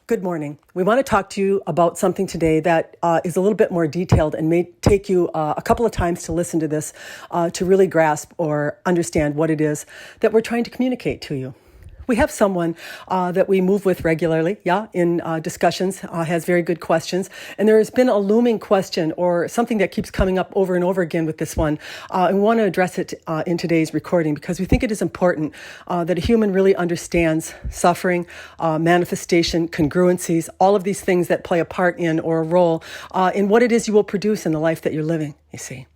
Good morning. We want to talk to you about something today that is a little bit more detailed and may take you a couple of times to listen to this to really grasp or understand what it is that we're trying to communicate to you. We have someone that we move with regularly, in discussions, has very good questions. And there has been a looming question or something that keeps coming up over and over again with this one. And we want to address it in today's recording because we think it is important that a human really understands suffering, manifestation, congruencies, all of these things that play a part in or a role in what it is you will produce in the life that you're living, you see.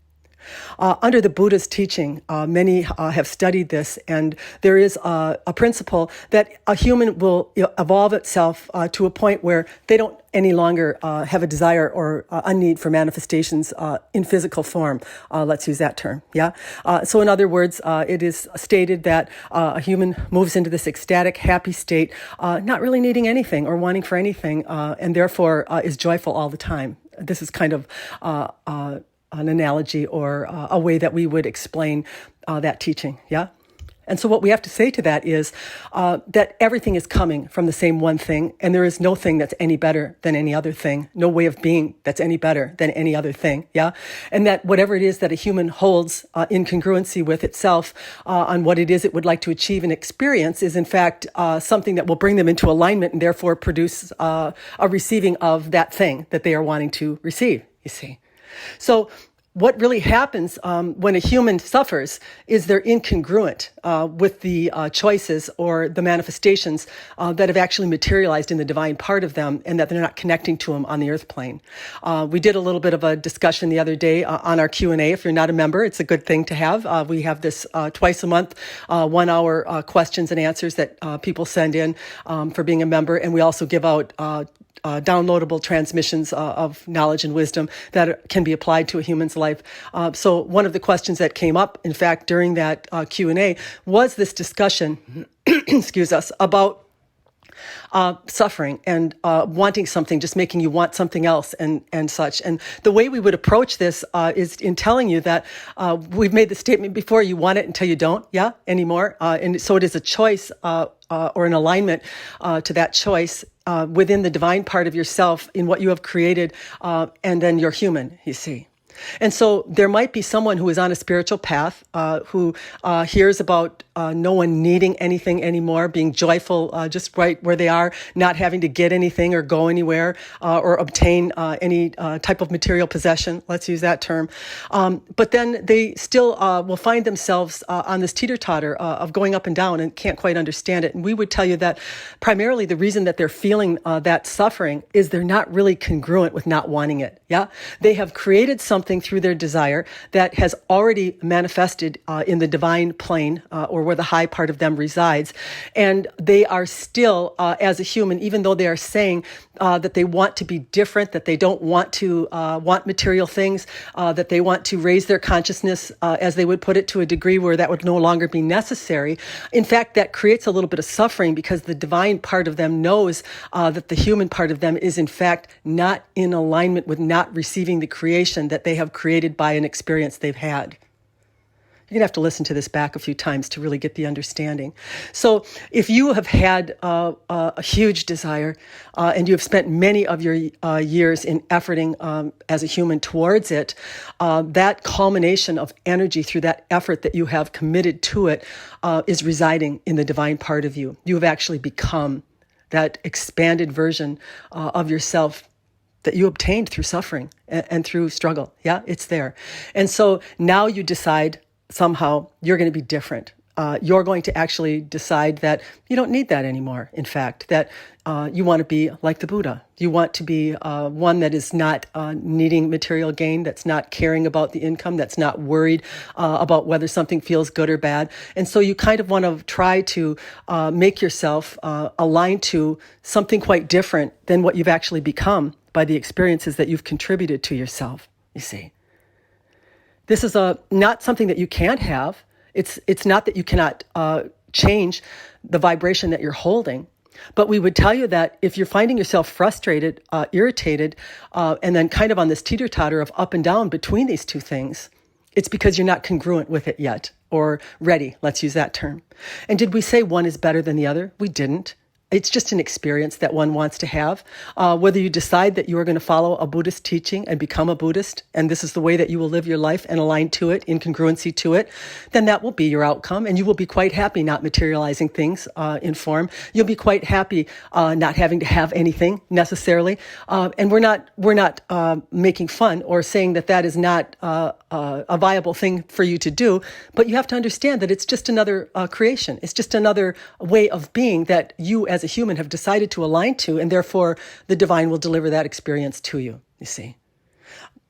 Under the Buddha's teaching, many have studied this, and there is a principle that a human will evolve itself to a point where they don't any longer have a desire or a need for manifestations in physical form. Let's use that term, So in other words, it is stated that a human moves into this ecstatic, happy state, not really needing anything or wanting for anything, and therefore is joyful all the time. This is kind of an analogy or a way that we would explain that teaching, And so what we have to say to that is that everything is coming from the same one thing, and there is no thing that's any better than any other thing, no way of being that's any better than any other thing, And that whatever it is that a human holds in congruency with itself on what it is it would like to achieve and experience is in fact something that will bring them into alignment and therefore produce a receiving of that thing that they are wanting to receive, you see. So what really happens when a human suffers is they're incongruent with the choices or the manifestations that have actually materialized in the divine part of them and that they're not connecting to them on the earth plane. We did a little bit of a discussion the other day on our Q&A. If you're not a member, it's a good thing to have. We have this twice a month, 1 hour questions and answers that people send in for being a member. And we also give out downloadable transmissions of knowledge and wisdom that can be applied to a human's life. So one of the questions that came up, in fact, during that Q&A was this discussion, about suffering and wanting something, just making you want something else and such. And the way we would approach this is in telling you that we've made the statement before, you want it until you don't, anymore. And so it is a choice or an alignment to that choice within the divine part of yourself in what you have created, and then you're human, you see. And so there might be someone who is on a spiritual path, who hears about no one needing anything anymore, being joyful just right where they are, not having to get anything or go anywhere or obtain any type of material possession, let's use that term. But then they still will find themselves on this teeter-totter of going up and down and can't quite understand it. And we would tell you that primarily the reason that they're feeling that suffering is they're not really congruent with not wanting it, They have created something through their desire that has already manifested in the divine plane or where the high part of them resides. And they are still, as a human, even though they are saying that they want to be different, that they don't want to want material things, that they want to raise their consciousness, as they would put it, to a degree where that would no longer be necessary. In fact, that creates a little bit of suffering because the divine part of them knows that the human part of them is in fact not in alignment with not receiving the creation that they have created by an experience they've had. You're going to have to listen to this back a few times to really get the understanding. So if you have had a huge desire and you have spent many of your years in efforting as a human towards it, that culmination of energy through that effort that you have committed to it is residing in the divine part of you. You have actually become that expanded version of yourself that you obtained through suffering and through struggle. It's there. And so now you decide somehow you're going to be different. You're going to actually decide that you don't need that anymore. In fact, that you want to be like the Buddha. You want to be one that is not needing material gain, that's not caring about the income, that's not worried about whether something feels good or bad. And so you kind of want to try to make yourself aligned to something quite different than what you've actually become by the experiences that you've contributed to yourself, you see. This is not something that you can't have. It's not that you cannot change the vibration that you're holding. But we would tell you that if you're finding yourself frustrated, irritated, and then kind of on this teeter-totter of up and down between these two things, it's because you're not congruent with it yet, or ready, let's use that term. And did we say one is better than the other? We didn't. It's just an experience that one wants to have. Whether you decide that you are going to follow a Buddhist teaching and become a Buddhist, and this is the way that you will live your life and align to it, in congruency to it, then that will be your outcome. And you will be quite happy not materializing things in form. You'll be quite happy not having to have anything necessarily. And we're not making fun or saying that that is not a viable thing for you to do. But you have to understand that it's just another creation. It's just another way of being that you as a human have decided to align to, and therefore the divine will deliver that experience to you, you see.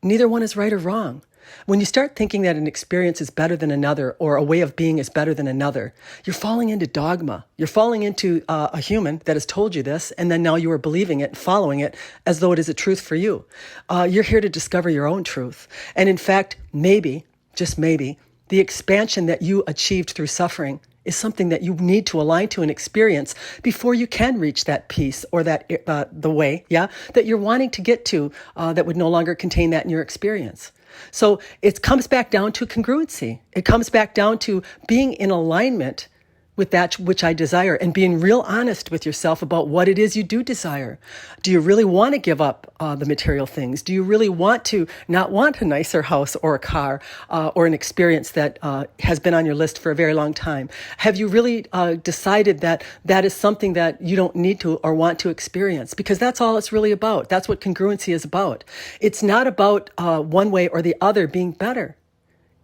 Neither one is right or wrong. When you start thinking that an experience is better than another, or a way of being is better than another, you're falling into dogma. You're falling into a human that has told you this, and then now you are believing it and following it as though it is a truth for you. You're here to discover your own truth. And in fact, maybe, just maybe, the expansion that you achieved through suffering is something that you need to align to and experience before you can reach that peace or that the way, that you're wanting to get to that would no longer contain that in your experience. So it comes back down to congruency. It comes back down to being in alignment with that which I desire and being real honest with yourself about what it is you do desire. Do you really want to give up the material things? Do you really want to not want a nicer house or a car or an experience that has been on your list for a very long time? Have you really decided that that is something that you don't need to or want to experience? Because that's all it's really about. That's what congruency is about. It's not about one way or the other being better.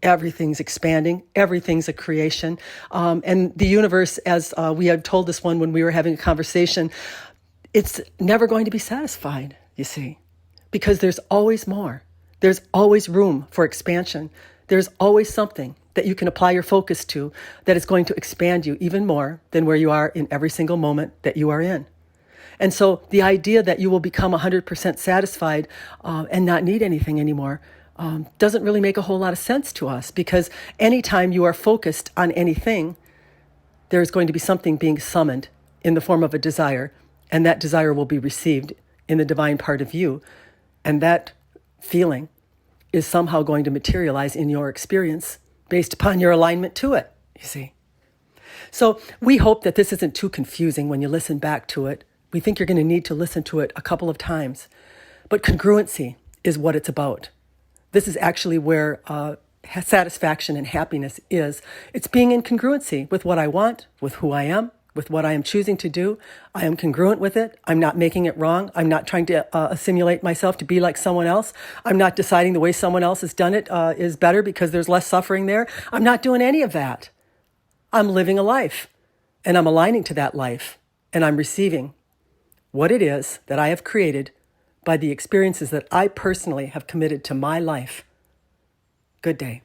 Everything's expanding. Everything's a creation. And the universe, as we had told this one when we were having a conversation, it's never going to be satisfied, you see, because there's always more. There's always room for expansion. There's always something that you can apply your focus to that is going to expand you even more than where you are in every single moment that you are in. And so the idea that you will become 100% satisfied and not need anything anymore doesn't really make a whole lot of sense to us, because anytime you are focused on anything, there's going to be something being summoned in the form of a desire, and that desire will be received in the divine part of you, and that feeling is somehow going to materialize in your experience based upon your alignment to it, you see. So we hope that this isn't too confusing when you listen back to it. We think you're going to need to listen to it a couple of times, but congruency is what it's about. This is actually where satisfaction and happiness is. It's being in congruency with what I want, with who I am, with what I am choosing to do. I am congruent with it. I'm not making it wrong. I'm not trying to assimilate myself to be like someone else. I'm not deciding the way someone else has done it is better because there's less suffering there. I'm not doing any of that. I'm living a life, and I'm aligning to that life, and I'm receiving what it is that I have created by the experiences that I personally have committed to my life. Good day.